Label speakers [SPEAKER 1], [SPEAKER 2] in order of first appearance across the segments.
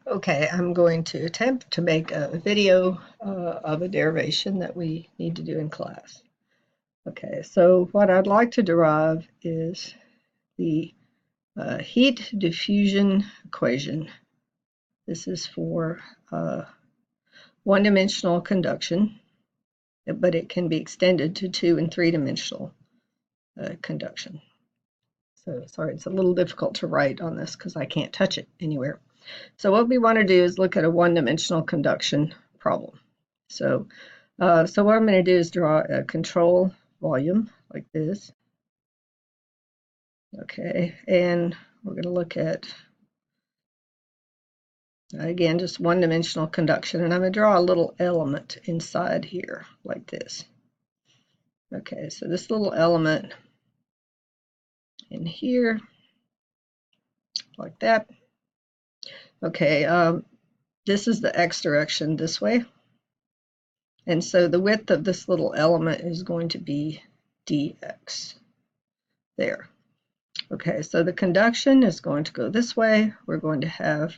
[SPEAKER 1] Okay, I'm going to attempt to make a video of a derivation that we need to do in class. Okay, so what I'd like to derive is the heat diffusion equation. This is for one-dimensional conduction, but it can be extended to two- and three-dimensional conduction. So sorry, it's a little difficult to write on this because I can't touch it anywhere. So what we want to do is look at a one-dimensional conduction problem. So what I'm going to do is draw a control volume like this. Okay, and we're going to look at, again, just one-dimensional conduction, and I'm going to draw a little element inside here like this. Okay, so this little element in here, like that. Okay, this is the x direction this way. And so the width of this little element is going to be dx there. Okay, so the conduction is going to go this way. We're going to have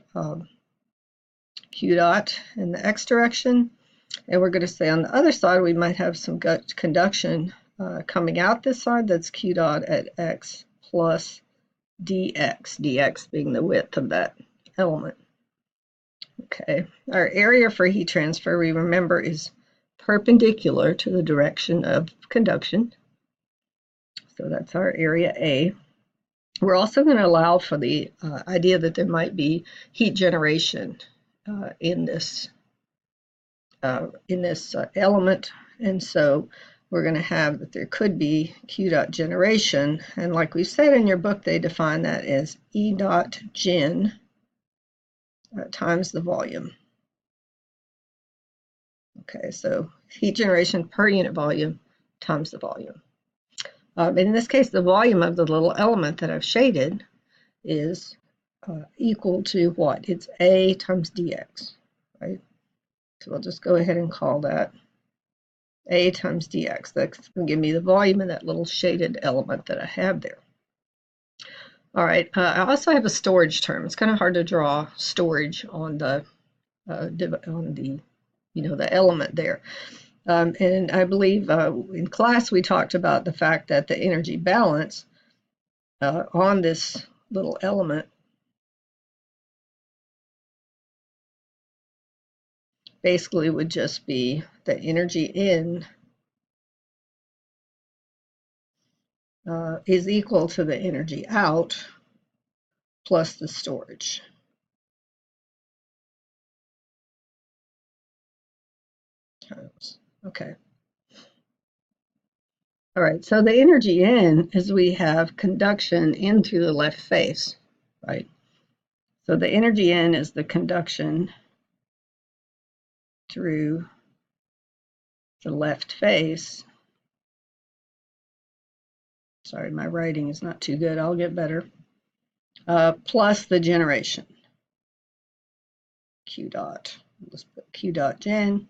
[SPEAKER 1] q dot in the x direction. And we're going to say on the other side, we might have some conduction coming out this side. That's q dot at x plus dx, dx being the width of that element. Okay, our area for heat transfer, we remember, is perpendicular to the direction of conduction. So that's our area A. We're also going to allow for the idea that there might be heat generation in this element, and so we're going to have that there could be Q dot generation, and like we said in your book, they define that as E dot gen times the volume. Okay, so heat generation per unit volume times the volume. In this case, the volume of the little element that I've shaded is equal to what? It's A times dx, right? So we'll just go ahead and call that A times dx. That's going to give me the volume of that little shaded element that I have there. All right, I also have a storage term. It's kind of hard to draw storage on the the element there. And I believe in class we talked about the fact that the energy balance on this little element basically would just be the energy in is equal to the energy out plus the storage. Okay. All right, so the energy in is we have conduction in through the left face, right? So the energy in is the conduction through the left face. Sorry, my writing is not too good. I'll get better. Plus the generation. Q dot. Let's put Q dot gen.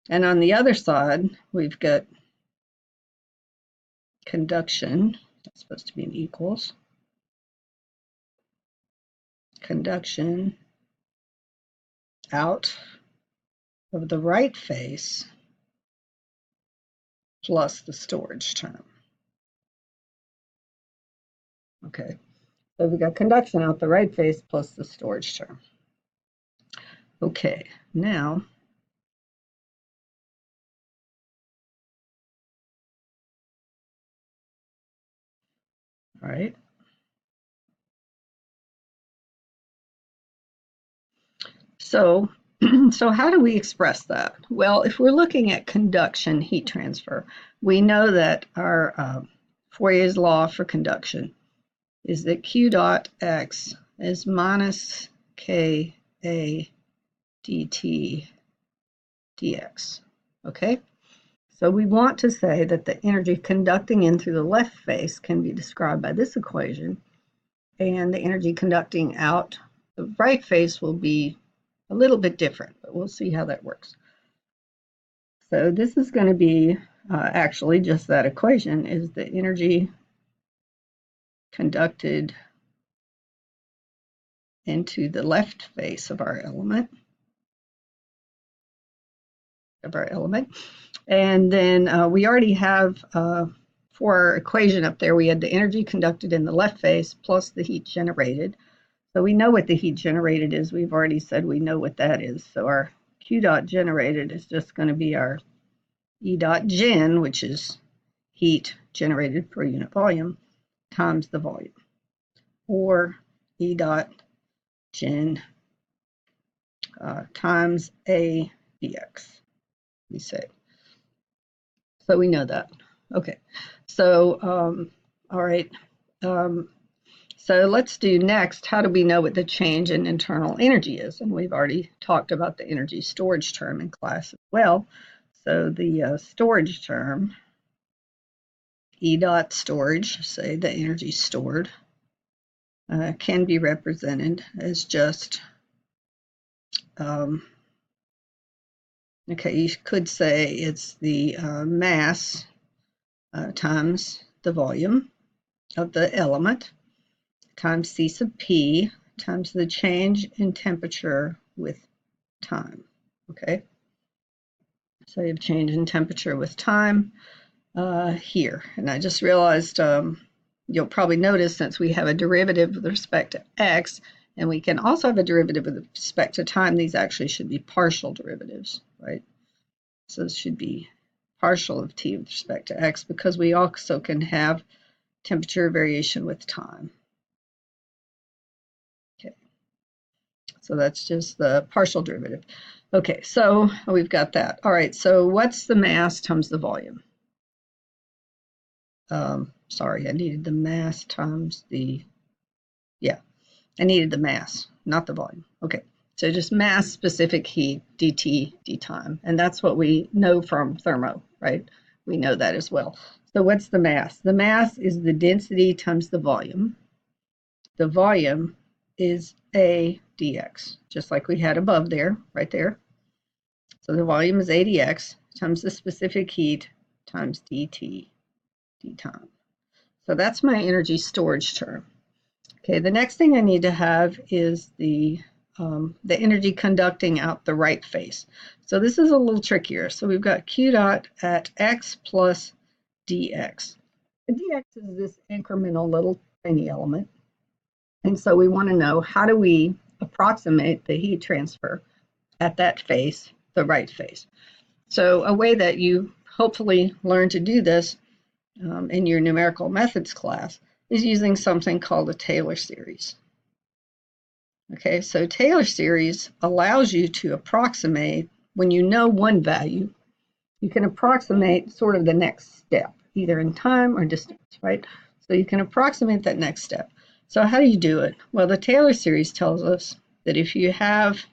[SPEAKER 1] And on the other side, we've got conduction. That's supposed to be an equals. Conduction out of the right face plus the storage term. Okay, so we got conduction out the right face plus the storage term. Okay, now all right. So, so how do we express that? Well, if we're looking at conduction heat transfer, we know that our Fourier's law for conduction is that Q dot X is minus K A dt dx. Okay? So we want to say that the energy conducting in through the left face can be described by this equation, and the energy conducting out the right face will be a little bit different, but we'll see how that works. So this is going to be actually just that equation is the energy conducted into the left face of our element. And then we already have, for our equation up there, we had the energy conducted in the left face plus the heat generated. So we know what the heat generated is. We've already said we know what that is. So our Q dot generated is just going to be our E dot gen, which is heat generated per unit volume, times the volume, or E dot gen times A dx, we say. So we know that. Okay, so all right. So let's do next, how do we know what the change in internal energy is? And we've already talked about the energy storage term in class as well. So the storage term, E dot storage, say the energy stored, can be represented as just, okay, you could say it's the mass times the volume of the element times C sub P times the change in temperature with time, okay? So you have change in temperature with time here. And I just realized you'll probably notice since we have a derivative with respect to x, and we can also have a derivative with respect to time, these actually should be partial derivatives, right? So this should be partial of t with respect to x because we also can have temperature variation with time. Okay, so that's just the partial derivative. Okay, so we've got that. All right, so what's the mass times the volume? Sorry, I needed the mass times the, yeah, I needed the mass, not the volume. Okay, so just mass specific heat, dt, d time, and that's what we know from thermo, right? We know that as well. So what's the mass? The mass is the density times the volume. The volume is A dx, just like we had above there, right there. So the volume is A dx times the specific heat times dt, d time. So that's my energy storage term. Okay, the next thing I need to have is the energy conducting out the right face. So this is a little trickier. So we've got Q dot at x plus dx. The dx is this incremental little tiny element. And so we want to know, how do we approximate the heat transfer at that face, the right face? So a way that you hopefully learn to do this in your numerical methods class is using something called a Taylor series. Okay, so Taylor series allows you to approximate, when you know one value, you can approximate sort of the next step, either in time or distance, right? So you can approximate that next step. So how do you do it? Well, the Taylor series tells us that if you have,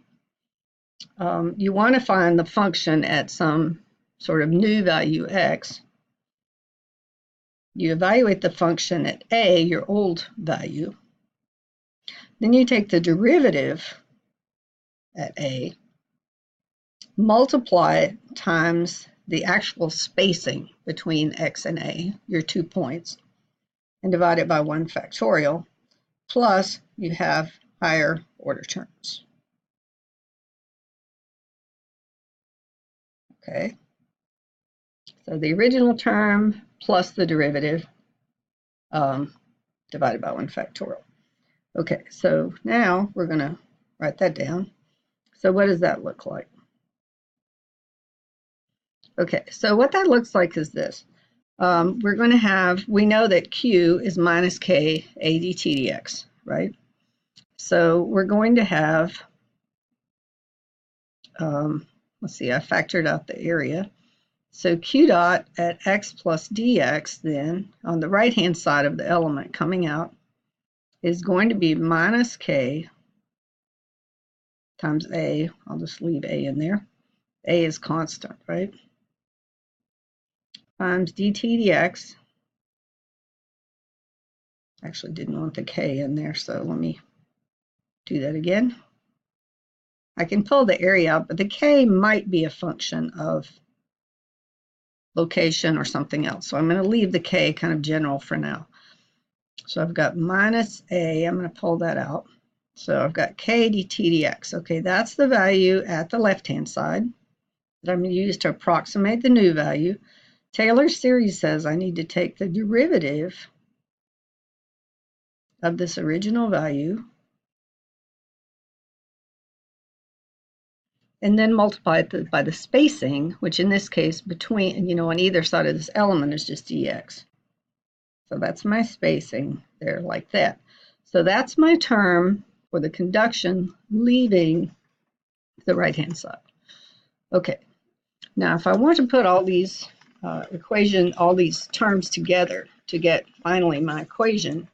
[SPEAKER 1] you want to find the function at some sort of new value x, you evaluate the function at a, your old value, then you take the derivative at a, multiply it times the actual spacing between x and a, your 2 points, and divide it by 1 factorial, plus you have higher order terms. Okay, so the original term plus the derivative divided by 1 factorial. Okay, so now we're going to write that down. So what does that look like? Okay, so what that looks like is this. We're going to have, we know that Q is minus K A dt dx, right? So we're going to have, let's see, I factored out the area. So Q dot at x plus dx then, on the right-hand side of the element coming out, is going to be minus K times A. I'll just leave A in there. A is constant, right? Times dt dx. Actually didn't want the K in there, so let me do that again. I can pull the area out, but the K might be a function of location or something else. So I'm going to leave the K kind of general for now. So I've got minus A, I'm going to pull that out. So I've got K dt dx. Okay, that's the value at the left-hand side that I'm going to use to approximate the new value. Taylor's series says I need to take the derivative of this original value and then multiply it by the spacing, which in this case between, on either side of this element is just dx. So that's my spacing there like that. So that's my term for the conduction leaving the right-hand side. Okay, now if I want to put all these all these terms together to get finally my equation,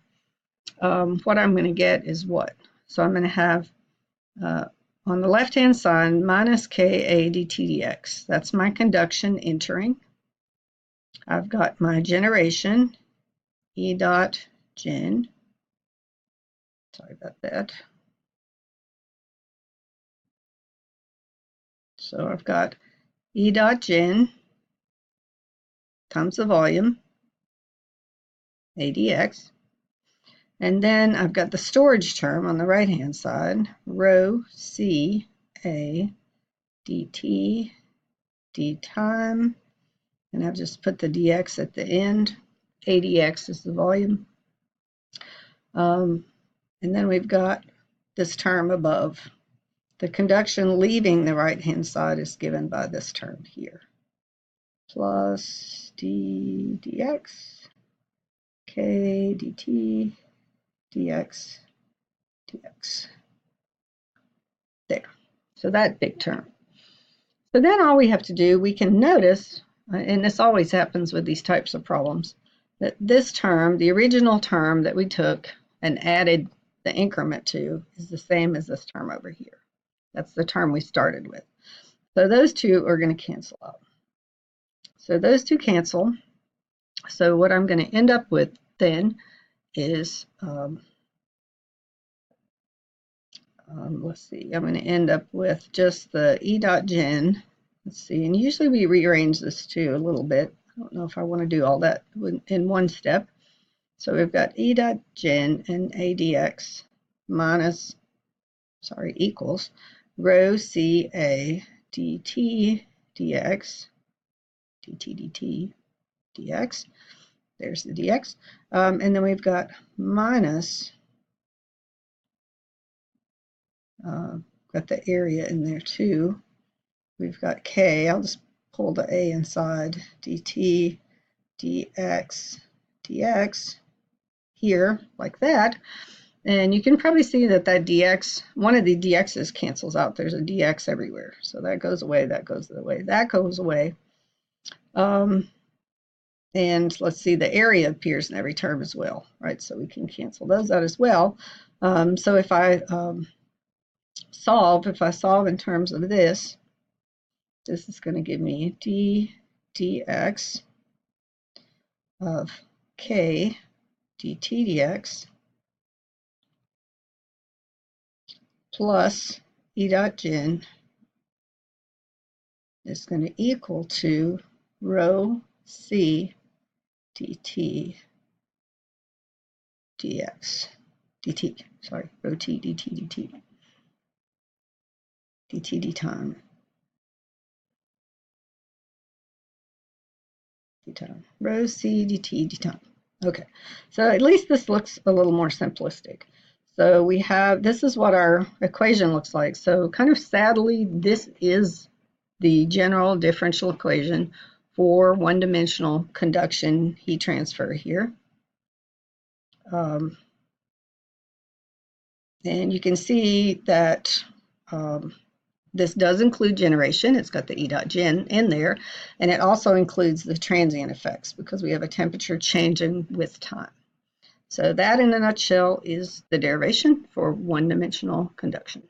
[SPEAKER 1] what I'm going to get is what? So I'm going to have on the left-hand side minus Ka dt dx. That's my conduction entering. I've got my generation, E dot gen. Sorry about that. So I've got E dot gen times the volume, ADX. And then I've got the storage term on the right-hand side, rho C A dt d time, and I've just put the dx at the end. ADX is the volume. And then we've got this term above. The conduction leaving the right-hand side is given by this term here, plus d dx, k dt dx dx. There. So that big term. So then all we have to do, we can notice, and this always happens with these types of problems, that this term, the original term that we took and added the increment to, is the same as this term over here. That's the term we started with. So those two are going to cancel out. So those two cancel. So what I'm going to end up with then is, let's see, I'm going to end up with just the E dot gen. Let's see, and usually we rearrange this too a little bit. I don't know if I want to do all that in one step. So we've got E dot gen and ADX equals rho CA dt dx, dt dx. There's the dx. And then we've got minus, got the area in there too. We've got K, I'll just pull the A inside, dt dx dx here, like that. And you can probably see that dx, one of the dx's cancels out. There's a dx everywhere. So that goes away, that goes away, that goes away. And let's see, the area appears in every term as well, right? So we can cancel those out as well. So if I solve in terms of this is going to give me dx of k dt dx plus E dot gen is going to equal to rho C dt dx dt, sorry, rho t dt dt dt d time rho C dt d time. Okay, so at least this looks a little more simplistic. So we have, this is what our equation looks like. So kind of sadly, this is the general differential equation for one-dimensional conduction heat transfer here. And you can see that this does include generation. It's got the E dot gen in there, and it also includes the transient effects because we have a temperature changing with time. So that in a nutshell is the derivation for one-dimensional conduction.